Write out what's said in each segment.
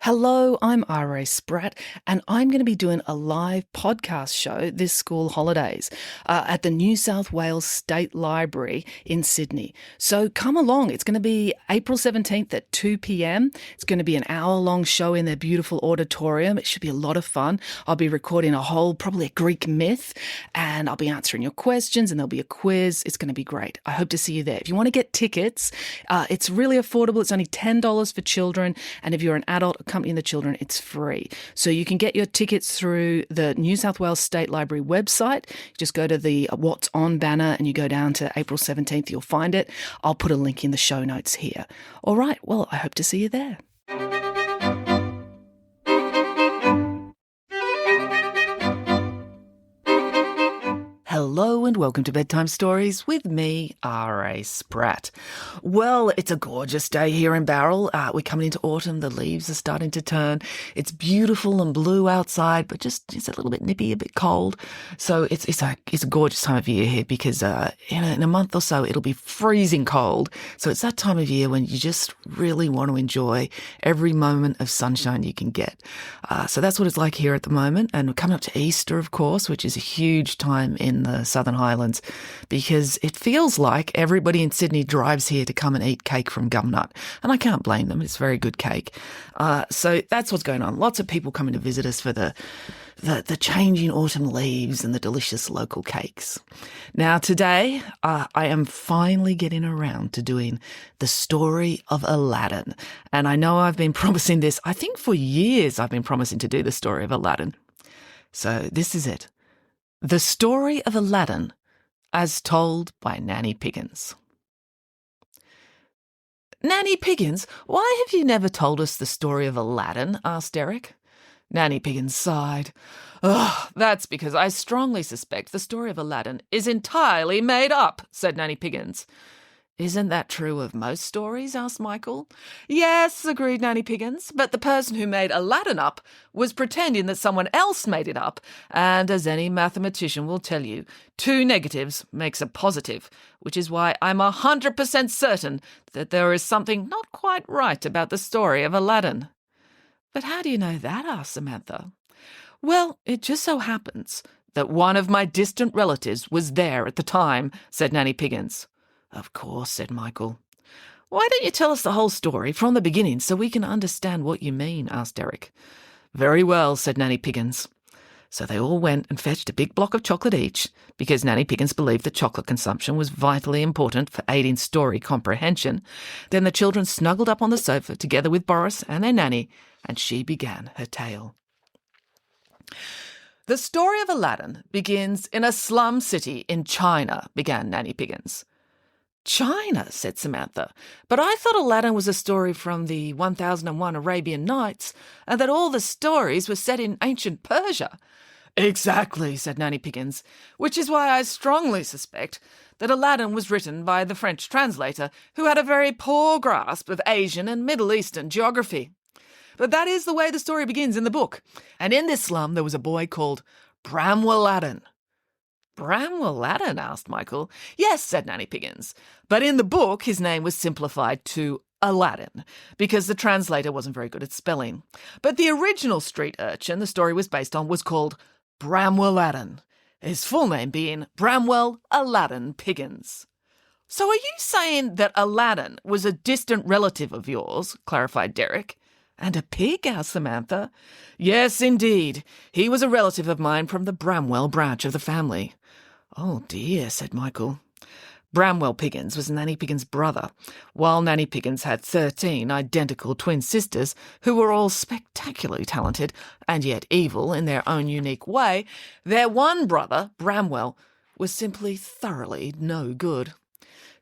Hello, I'm Ira Spratt, and I'm going to be doing a live podcast show this school holidays at the New South Wales State Library in Sydney. So come along. It's going to be April 17th at 2 p.m. It's going to be an hour-long show in their beautiful auditorium. It should be a lot of fun. I'll be recording probably a Greek myth, and I'll be answering your questions, and there'll be a quiz. It's going to be great. I hope to see you there. If you want to get tickets, it's really affordable. It's only $10 for children, and if you're an adult accompanying the children, it's free. So you can get your tickets through the New South Wales State Library website. You just go to the What's On banner and you go down to April 17th. You'll find it. I'll put a link in the show notes here. All right. Well, I hope to see you there. Hello and welcome to Bedtime Stories with me, R.A. Spratt. Well, it's a gorgeous day here in Barrel. We're coming into autumn. The leaves are starting to turn. It's beautiful and blue outside, but it's a little bit nippy, a bit cold. So it's a gorgeous time of year here because in a month or so it'll be freezing cold. So it's that time of year when you just really want to enjoy every moment of sunshine you can get. So that's what it's like here at the moment. And we're coming up to Easter, of course, which is a huge time in the Southern Highlands because it feels like everybody in Sydney drives here to come and eat cake from Gumnut. And I can't blame them. It's very good cake. So that's what's going on. Lots of people coming to visit us for the changing autumn leaves and the delicious local cakes. Now today, I am finally getting around to doing the story of Alladin. And I know I've been promising this. I think for years I've been promising to do the story of Alladin. So this is it. The Story of Alladin, as told by Nanny Piggins. Nanny Piggins, why have you never told us the story of Alladin? Asked Eric. Nanny Piggins sighed. Oh, that's because I strongly suspect the story of Alladin is entirely made up, said Nanny Piggins. Isn't that true of most stories? Asked Michael. Yes, agreed Nanny Piggins, but the person who made Alladin up was pretending that someone else made it up, and as any mathematician will tell you, 2 negatives makes a positive, which is why I'm 100% certain that there is something not quite right about the story of Alladin. But how do you know that? Asked Samantha. Well, it just so happens that one of my distant relatives was there at the time, said Nanny Piggins. Of course, said Michael. Why don't you tell us the whole story from the beginning so we can understand what you mean? Asked Eric. Very well, said Nanny Piggins. So they all went and fetched a big block of chocolate each, because Nanny Piggins believed that chocolate consumption was vitally important for aiding story comprehension. Then the children snuggled up on the sofa together with Boris and their nanny, and she began her tale. The story of Alladin begins in a slum city in China, began Nanny Piggins. China, said Samantha, but I thought Alladin was a story from the 1001 Arabian Nights, and that all the stories were set in ancient Persia. Exactly, said Nanny Piggins, which is why I strongly suspect that Alladin was written by the French translator, who had a very poor grasp of Asian and Middle Eastern geography. But that is the way the story begins in the book, and in this slum there was a boy called Bramwell-Alladin. Bramwell-Alladin? Asked Michael. Yes, said Nanny Piggins, but in the book his name was simplified to Alladin, because the translator wasn't very good at spelling. But the original street urchin the story was based on was called Bramwell-Alladin, his full name being Bramwell-Alladin Piggins. So are you saying that Alladin was a distant relative of yours? Clarified Derek. And a pig? Asked Samantha. Yes, indeed. He was a relative of mine from the Bramwell branch of the family. Oh dear, said Michael. Bramwell Piggins was Nanny Piggins' brother, while Nanny Piggins had 13 identical twin sisters who were all spectacularly talented and yet evil in their own unique way. Their one brother, Bramwell, was simply thoroughly no good.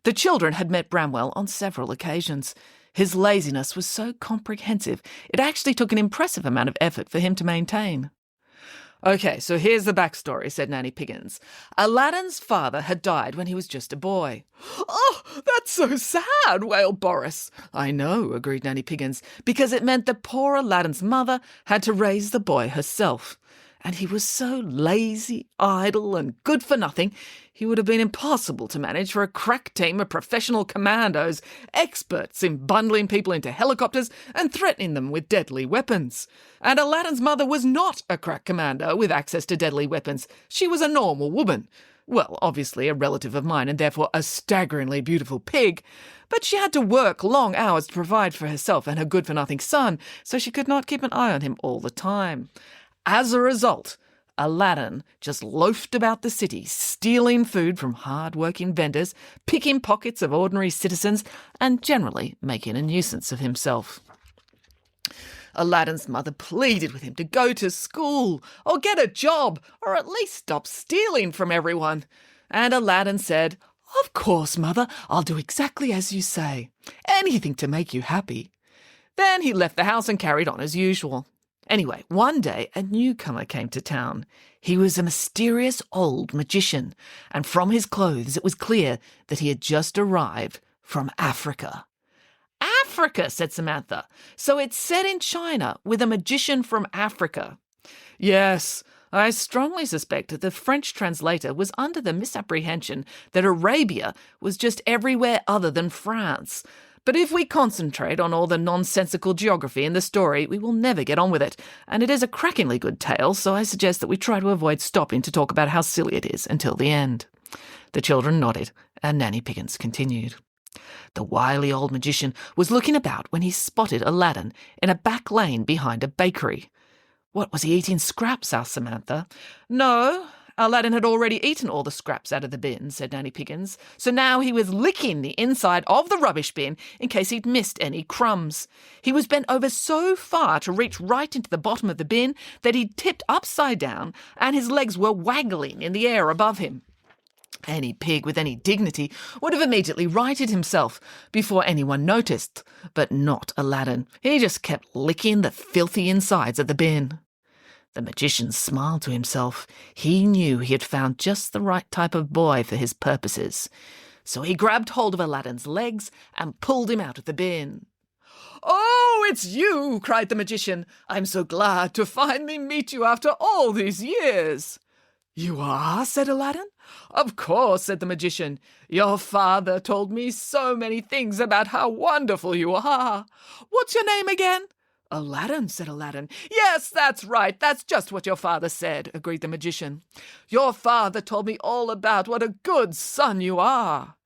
The children had met Bramwell on several occasions. His laziness was so comprehensive, it actually took an impressive amount of effort for him to maintain. Okay, so here's the backstory, said Nanny Piggins. Alladin's father had died when he was just a boy. Oh, that's so sad, wailed Boris. I know, agreed Nanny Piggins, because it meant that poor Alladin's mother had to raise the boy herself. And he was so lazy, idle, and good for nothing, he would have been impossible to manage for a crack team of professional commandos, experts in bundling people into helicopters and threatening them with deadly weapons. And Aladdin's mother was not a crack commando with access to deadly weapons. She was a normal woman. Well, obviously a relative of mine and therefore a staggeringly beautiful pig, but she had to work long hours to provide for herself and her good-for-nothing son, so she could not keep an eye on him all the time. As a result, Aladdin just loafed about the city, stealing food from hard-working vendors, picking pockets of ordinary citizens, and generally making a nuisance of himself. Aladdin's mother pleaded with him to go to school, or get a job, or at least stop stealing from everyone. And Aladdin said, "Of course, mother, I'll do exactly as you say. Anything to make you happy." Then he left the house and carried on as usual. Anyway, one day a newcomer came to town. He was a mysterious old magician, and from his clothes it was clear that he had just arrived from Africa. "Africa," said Samantha. "So it's set in China with a magician from Africa." "Yes, I strongly suspect that the French translator was under the misapprehension that Arabia was just everywhere other than France. But if we concentrate on all the nonsensical geography in the story, we will never get on with it, and it is a crackingly good tale, so I suggest that we try to avoid stopping to talk about how silly it is until the end." The children nodded, and Nanny Piggins continued. The wily old magician was looking about when he spotted Aladdin in a back lane behind a bakery. "What, was he eating scraps?" asked Samantha. "No, Aladdin had already eaten all the scraps out of the bin," said Nanny Piggins, "so now he was licking the inside of the rubbish bin in case he'd missed any crumbs. He was bent over so far to reach right into the bottom of the bin that he'd tipped upside down and his legs were waggling in the air above him. Any pig with any dignity would have immediately righted himself before anyone noticed, but not Aladdin. He just kept licking the filthy insides of the bin." The magician smiled to himself. He knew he had found just the right type of boy for his purposes. So he grabbed hold of Aladdin's legs and pulled him out of the bin. "Oh, it's you!" cried the magician. "I'm so glad to finally meet you after all these years." "You are?" said Aladdin. "Of course," said the magician. "Your father told me so many things about how wonderful you are. What's your name again?" "Aladdin," said Aladdin. "Yes, that's right. That's just what your father said," agreed the magician. "Your father told me all about what a good son you are."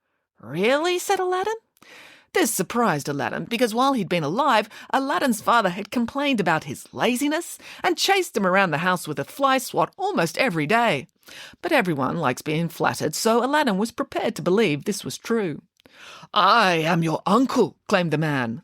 "Really?" said Aladdin. This surprised Aladdin because while he'd been alive, Aladdin's father had complained about his laziness and chased him around the house with a fly swat almost every day. But everyone likes being flattered, so Aladdin was prepared to believe this was true. "I am your uncle," claimed the man.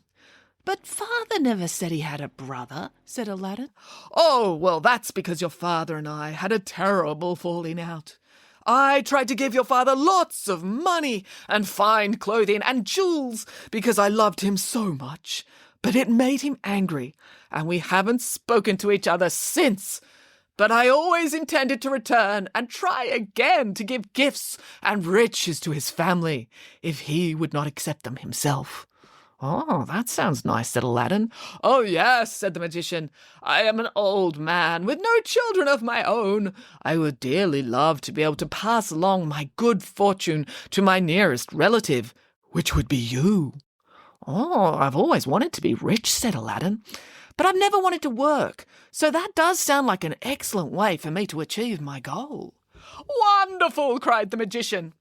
"But father never said he had a brother," said Aladdin. "Oh, well, that's because your father and I had a terrible falling out. I tried to give your father lots of money and fine clothing and jewels because I loved him so much, but it made him angry, and we haven't spoken to each other since. But I always intended to return and try again to give gifts and riches to his family, if he would not accept them himself." "Oh, that sounds nice," said Aladdin. "Oh, yes," said the magician. "I am an old man with no children of my own. I would dearly love to be able to pass along my good fortune to my nearest relative, which would be you." "Oh, I've always wanted to be rich," said Aladdin, "but I've never wanted to work, so that does sound like an excellent way for me to achieve my goal." "Wonderful!" cried the magician.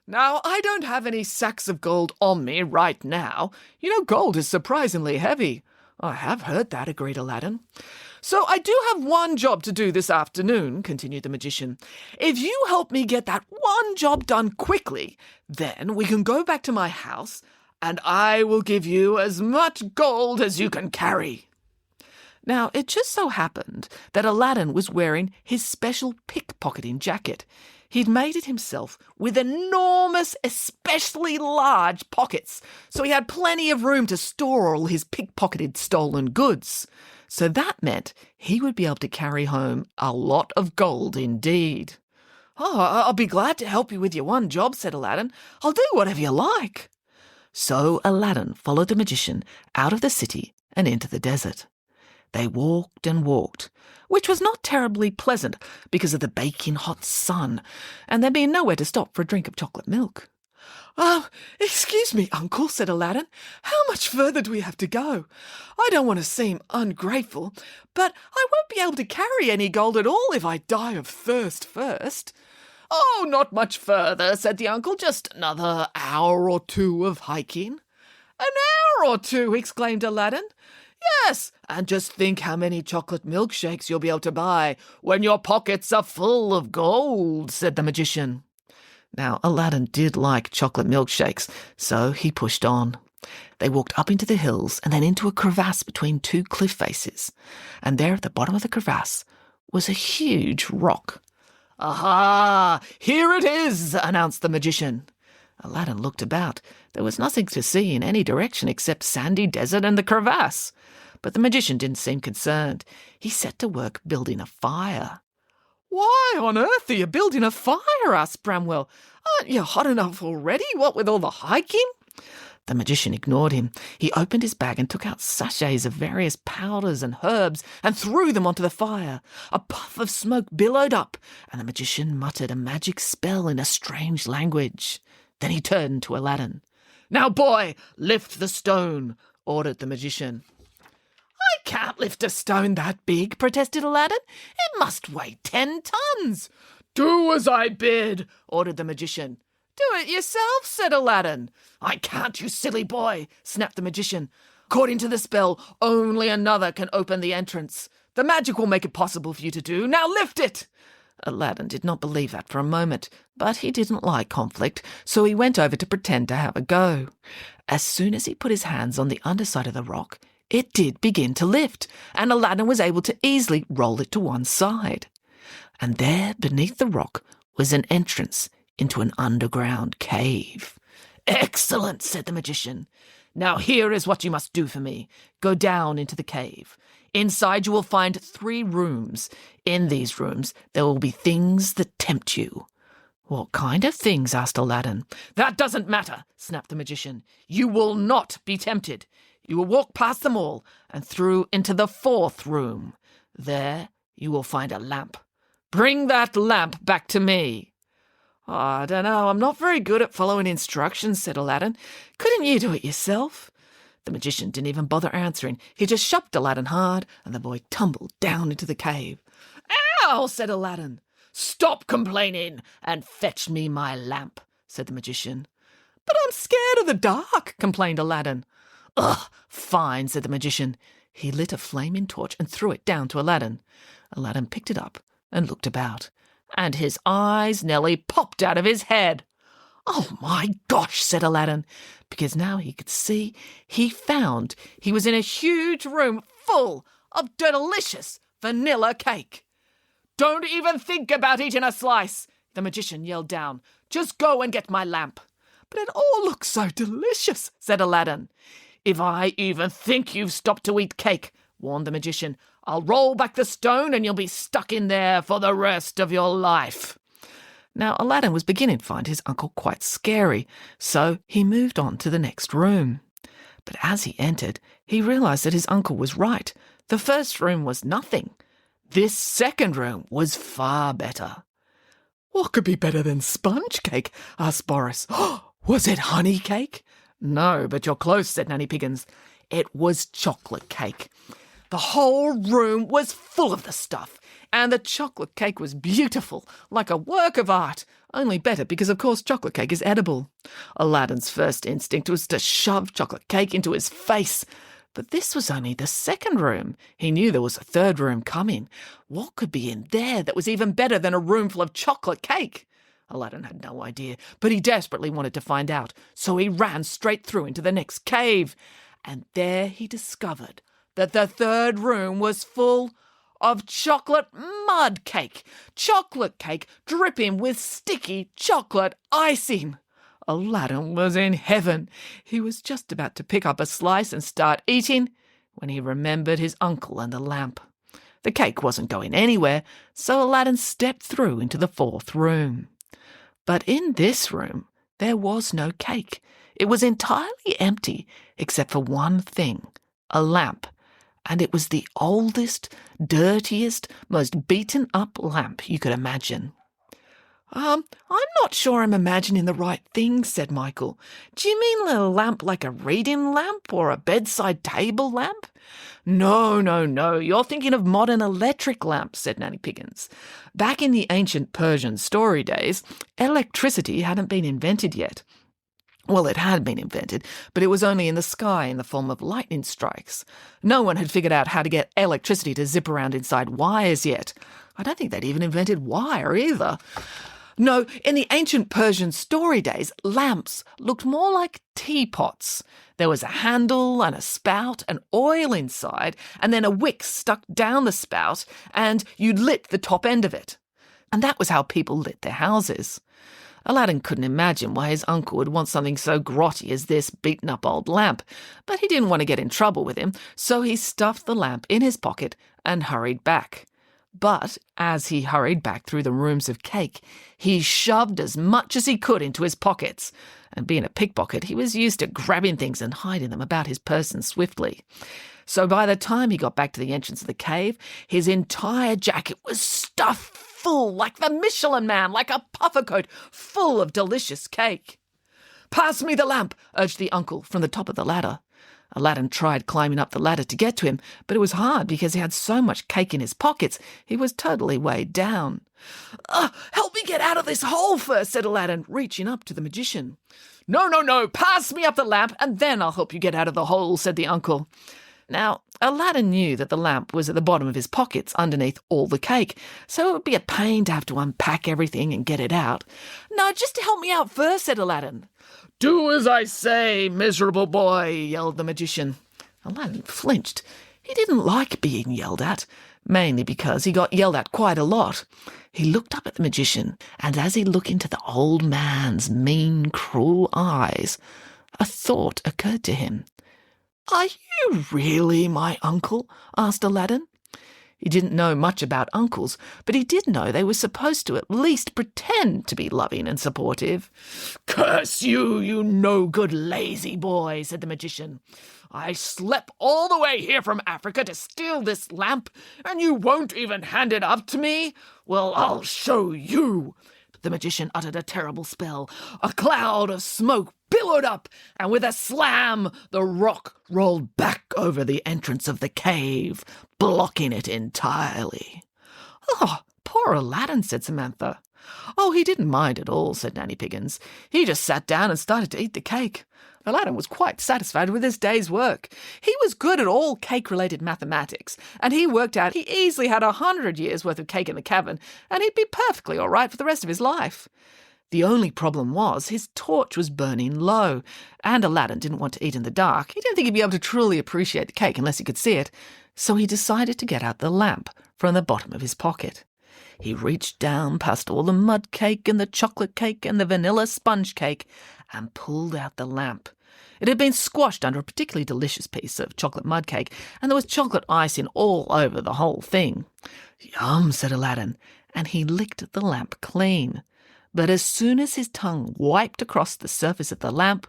"Now, I don't have any sacks of gold on me right now. You know, gold is surprisingly heavy." "I have heard that," agreed Aladdin. "So I do have one job to do this afternoon," continued the magician. "If you help me get that one job done quickly, then we can go back to my house, and I will give you as much gold as you can carry." Now, it just so happened that Aladdin was wearing his special pickpocketing jacket. He'd made it himself with enormous, especially large pockets, so he had plenty of room to store all his pickpocketed stolen goods. So that meant he would be able to carry home a lot of gold indeed. "Oh, I'll be glad to help you with your one job," said Aladdin. "I'll do whatever you like." So Aladdin followed the magician out of the city and into the desert. They walked and walked, which was not terribly pleasant because of the baking hot sun, and there being nowhere to stop for a drink of chocolate milk. Excuse me, Uncle, said Aladdin. How much further do we have to go? I don't want to seem ungrateful, but I won't be able to carry any gold at all if I die of thirst first. Oh, not much further, said the uncle. Just another hour or two of hiking. An hour or two, exclaimed Aladdin. Yes, and just think how many chocolate milkshakes you'll be able to buy when your pockets are full of gold, said the magician. Now, Aladdin did like chocolate milkshakes, so he pushed on. They walked up into the hills and then into a crevasse between two cliff faces, and there at the bottom of the crevasse was a huge rock. Aha! Here it is, announced the magician. Aladdin looked about. There was nothing to see in any direction except sandy desert and the crevasse. But the magician didn't seem concerned. He set to work building a fire. Why on earth are you building a fire? Asked Bramwell. Aren't you hot enough already, what with all the hiking? The magician ignored him. He opened his bag and took out sachets of various powders and herbs and threw them onto the fire. A puff of smoke billowed up, and the magician muttered a magic spell in a strange language. Then he turned to Aladdin. Now, boy, lift the stone, ordered the magician. I can't lift a stone that big, protested Aladdin. It must weigh 10 tons. Do as I bid, ordered the magician. Do it yourself, said Aladdin. I can't, you silly boy, snapped the magician. According to the spell, only another can open the entrance. The magic will make it possible for you to do. Now lift it. Aladdin did not believe that for a moment, but he didn't like conflict, so he went over to pretend to have a go. As soon as he put his hands on the underside of the rock, it did begin to lift, and Aladdin was able to easily roll it to one side. And there, beneath the rock, was an entrance into an underground cave. Excellent, said the magician. Now here is what you must do for me. Go down into the cave. Inside you will find 3 rooms. In these rooms there will be things that tempt you. What kind of things? Asked Aladdin. That doesn't matter, snapped the magician. You will not be tempted. You will walk past them all and through into the 4th room. There you will find a lamp. Bring that lamp back to me. Oh, I don't know, I'm not very good at following instructions, said Aladdin. Couldn't you do it yourself? The magician didn't even bother answering. He just shoved Aladdin hard, and the boy tumbled down into the cave. Ow, said Aladdin. Stop complaining and fetch me my lamp, said the magician. But I'm scared of the dark, complained Aladdin. Ugh, fine, said the magician. He lit a flaming torch and threw it down to Aladdin. Aladdin picked it up and looked about, and his eyes nearly popped out of his head. Oh, my gosh, said Aladdin, because now he could see. He found he was in a huge room full of delicious vanilla cake. Don't even think about eating a slice, the magician yelled down. Just go and get my lamp. But it all looks so delicious, said Aladdin. If I even think you've stopped to eat cake, warned the magician, I'll roll back the stone and you'll be stuck in there for the rest of your life. Now, Aladdin was beginning to find his uncle quite scary, so he moved on to the next room. But as he entered, he realized that his uncle was right. The first room was nothing. This second room was far better. What could be better than sponge cake? Asked Boris. Was it honey cake? No, but you're close, said Nanny Piggins. It was chocolate cake. The whole room was full of the stuff, and the chocolate cake was beautiful, like a work of art, only better because, of course, chocolate cake is edible. Aladdin's first instinct was to shove chocolate cake into his face, but this was only the second room. He knew there was a third room coming. What could be in there that was even better than a room full of chocolate cake? Aladdin had no idea, but he desperately wanted to find out, so he ran straight through into the next cave, and there he discovered that the third room was full of chocolate mud cake dripping with sticky chocolate icing. Aladdin was in heaven. He was just about to pick up a slice and start eating when he remembered his uncle and the lamp. The cake wasn't going anywhere, so Aladdin stepped through into the 4th room. But in this room, there was no cake. It was entirely empty, except for one thing, a lamp. and it was the oldest, dirtiest, most beaten-up lamp you could imagine. I'm not sure I'm imagining the right thing, said Michael. Do you mean a lamp like a reading lamp or a bedside table lamp? No, you're thinking of modern electric lamps, said Nanny Piggins. Back in the ancient Persian story days, electricity hadn't been invented yet. Well, it had been invented, but it was only in the sky in the form of lightning strikes. No one had figured out how to get electricity to zip around inside wires yet. I don't think they'd even invented wire either. No, in the ancient Persian story days, lamps looked more like teapots. There was a handle and a spout and oil inside, and then a wick stuck down the spout, and you'd lit the top end of it. And that was how people lit their houses. Alladin couldn't imagine why his uncle would want something so grotty as this beaten-up old lamp, but he didn't want to get in trouble with him, so he stuffed the lamp in his pocket and hurried back. But as he hurried back through the rooms of cake, he shoved as much as he could into his pockets. And being a pickpocket, he was used to grabbing things and hiding them about his person swiftly. So by the time he got back to the entrance of the cave, his entire jacket was stuffed full, like the Michelin Man, like a puffer coat, full of delicious cake. "Pass me the lamp," urged the uncle from the top of the ladder. Alladin tried climbing up the ladder to get to him, but it was hard because he had so much cake in his pockets, he was totally weighed down. "Help me get out of this hole first," said Alladin, reaching up to the magician. No, pass me up the lamp, and then I'll help you get out of the hole," said the uncle. Now, Alladin knew that the lamp was at the bottom of his pockets underneath all the cake, so it would be a pain to have to unpack everything and get it out. "No, just to help me out first," said Alladin. "Do as I say, miserable boy," yelled the magician. Alladin flinched. He didn't like being yelled at, mainly because he got yelled at quite a lot. He looked up at the magician, and as he looked into the old man's mean, cruel eyes, a thought occurred to him. "Are you really my uncle?" asked Alladin. He didn't know much about uncles, but he did know they were supposed to at least pretend to be loving and supportive. "Curse you, you no-good lazy boy," said the magician. "I slept all the way here from Africa to steal this lamp, and you won't even hand it up to me? Well, I'll show you." The magician uttered a terrible spell. A cloud of smoke billowed up, and with a slam, the rock rolled back over the entrance of the cave, blocking it entirely. "Oh, poor Alladin," said Samantha. "Oh, he didn't mind at all," said Nanny Piggins. "He just sat down and started to eat the cake." Alladin was quite satisfied with his day's work. He was good at all cake-related mathematics, and he worked out he easily had 100 years' worth of cake in the cavern, and he'd be perfectly all right for the rest of his life. The only problem was his torch was burning low, and Alladin didn't want to eat in the dark. He didn't think he'd be able to truly appreciate the cake unless he could see it, so he decided to get out the lamp from the bottom of his pocket. He reached down past all the mud cake and the chocolate cake and the vanilla sponge cake and pulled out the lamp. It had been squashed under a particularly delicious piece of chocolate mud cake, and there was chocolate icing all over the whole thing. "Yum," said Alladin, and he licked the lamp clean. But as soon as his tongue wiped across the surface of the lamp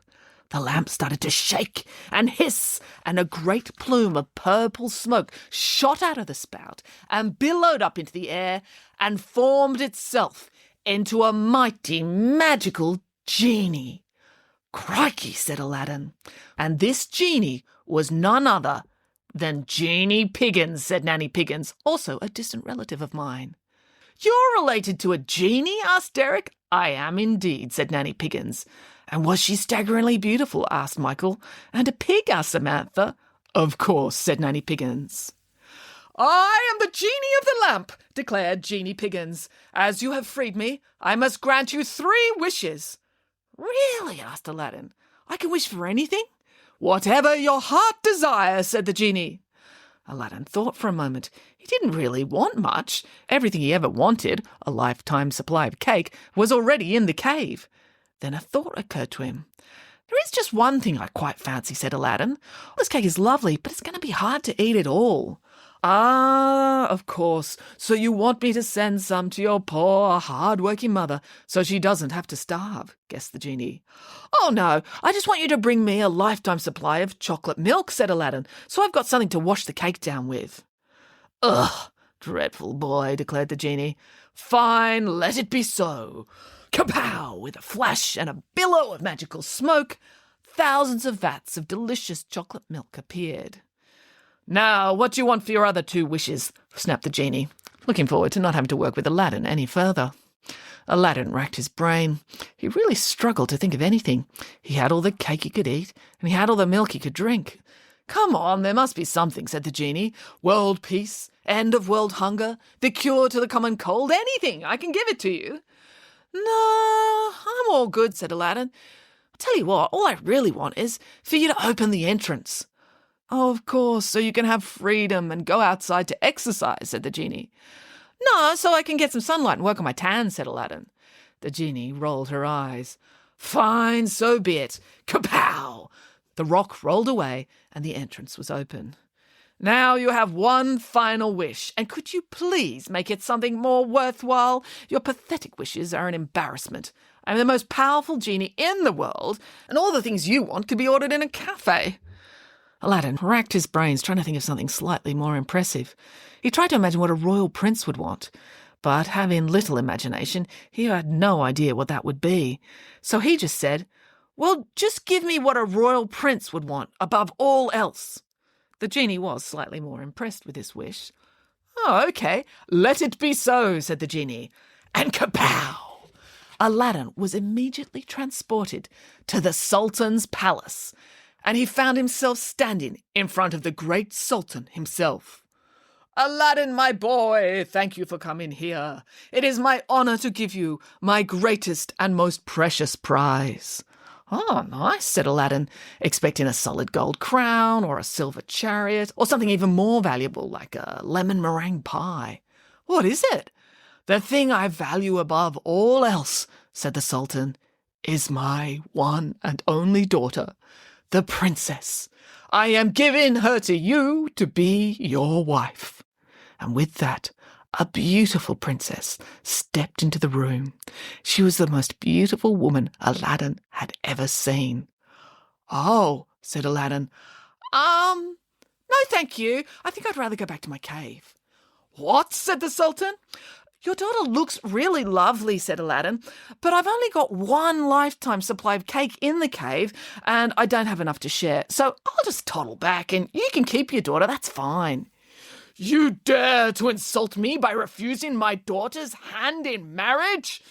started to shake and hiss, and a great plume of purple smoke shot out of the spout and billowed up into the air and formed itself into a mighty magical genie. "Crikey," said Alladin. "And this genie was none other than Jeanie Piggins," said Nanny Piggins, also a distant relative of mine. "You're related to a genie?" asked Derek. "I am indeed," said Nanny Piggins. "And was she staggeringly beautiful?" asked Michael. "And a pig?" asked Samantha. "Of course," said Nanny Piggins. "I am the genie of the lamp," declared Jeanie Piggins. "As you have freed me, I must grant you 3 wishes. "Really?" asked Alladin. "I can wish for anything?" "Whatever your heart desires," said the genie. Alladin thought for a moment. He didn't really want much. Everything he ever wanted, a lifetime supply of cake, was already in the cave. Then a thought occurred to him. "There is just one thing I quite fancy," said Alladin. "This cake is lovely, but it's going to be hard to eat it all. Ah, of course. So you want me to send some to your poor, hard-working mother so she doesn't have to starve, guessed the genie. Oh, no, I just want you to bring me a lifetime supply of chocolate milk, said Aladdin, so I've got something to wash the cake down with. Ugh, dreadful boy, declared the genie. Fine, let it be so. Kapow! With a flash and a billow of magical smoke, thousands of vats of delicious chocolate milk appeared. Now, what do you want for your other 2 wishes? Snapped the genie, looking forward to not having to work with Aladdin any further. Aladdin racked his brain. He really struggled to think of anything. He had all the cake he could eat, and he had all the milk he could drink. Come on, there must be something, said the genie. World peace, end of world hunger, the cure to the common cold, anything. I can give it to you. No, I'm all good, said Aladdin. I'll tell you what, all I really want is for you to open the entrance. Oh, of course, so you can have freedom and go outside to exercise, said the genie. No, so I can get some sunlight and work on my tan, said Aladdin. The genie rolled her eyes. Fine, so be it. Kapow! The rock rolled away and the entrance was open. Now you have one final wish, and could you please make it something more worthwhile? Your pathetic wishes are an embarrassment. I'm the most powerful genie in the world, and all the things you want could be ordered in a cafe. Aladdin racked his brains trying to think of something slightly more impressive. He tried to imagine what a royal prince would want, but having little imagination, he had no idea what that would be. So he just said, well, just give me what a royal prince would want above all else. The genie was slightly more impressed with this wish. Oh, okay, let it be so, said the genie. And kapow! Aladdin was immediately transported to the Sultan's palace, and he found himself standing in front of the great Sultan himself. Aladdin, my boy, thank you for coming here. It is my honour to give you my greatest and most precious prize. Oh, nice, said Aladdin, expecting a solid gold crown or a silver chariot or something even more valuable like a lemon meringue pie. What is it? The thing I value above all else, said the Sultan, is my one and only daughter, the princess. I am giving her to you to be your wife. And with that, a beautiful princess stepped into the room. She was the most beautiful woman Aladdin had ever seen. Oh, said Aladdin, no thank you. I think I'd rather go back to my cave. What? Said the Sultan. Your daughter looks really lovely, said Aladdin, but I've only got one lifetime supply of cake in the cave and I don't have enough to share, so I'll just toddle back and you can keep your daughter, that's fine. You dare to insult me by refusing my daughter's hand in marriage?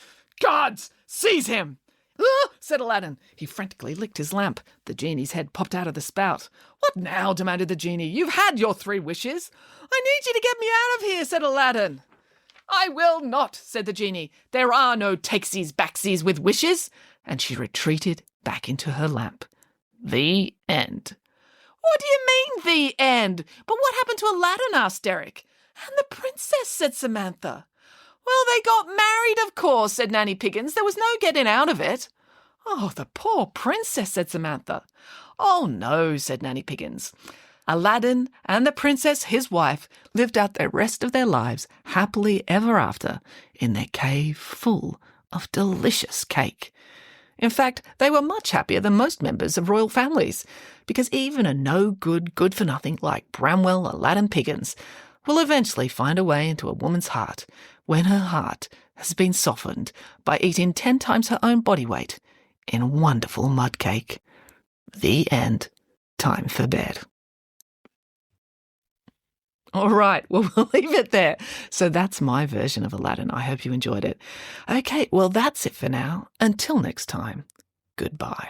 Guards, seize him! Ah, said Aladdin. He frantically licked his lamp. The genie's head popped out of the spout. What now? Demanded the genie. You've had your 3 wishes. I need you to get me out of here, said Aladdin. I will not, said the genie. There are no takesies-backsies with wishes. And she retreated back into her lamp. The end. What do you mean, the end? But what happened to Aladdin? Asked Derek. And the princess, said Samantha. Well, they got married, of course, said Nanny Piggins. There was no getting out of it. Oh, the poor princess, said Samantha. Oh, no, said Nanny Piggins. Aladdin and the princess, his wife, lived out the rest of their lives happily ever after in their cave full of delicious cake. In fact, they were much happier than most members of royal families, because even a no-good, good-for-nothing like Bramwell Alladin Piggins will eventually find a way into a woman's heart when her heart has been softened by eating 10 times her own body weight in wonderful mud cake. The end. Time for bed. All right, well, we'll leave it there. So that's my version of Aladdin. I hope you enjoyed it. Okay, well, that's it for now. Until next time, goodbye.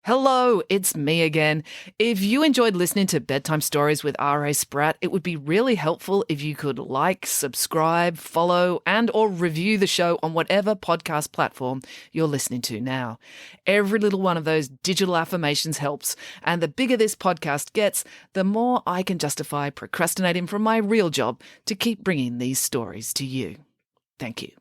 Hello, it's me again. If you enjoyed listening to Bedtime Stories with R.A. Spratt, it would be really helpful if you could like, subscribe, follow, and or review the show on whatever podcast platform you're listening to now. Every little one of those digital affirmations helps, and the bigger this podcast gets, the more I can justify procrastinating from my real job to keep bringing these stories to you. Thank you.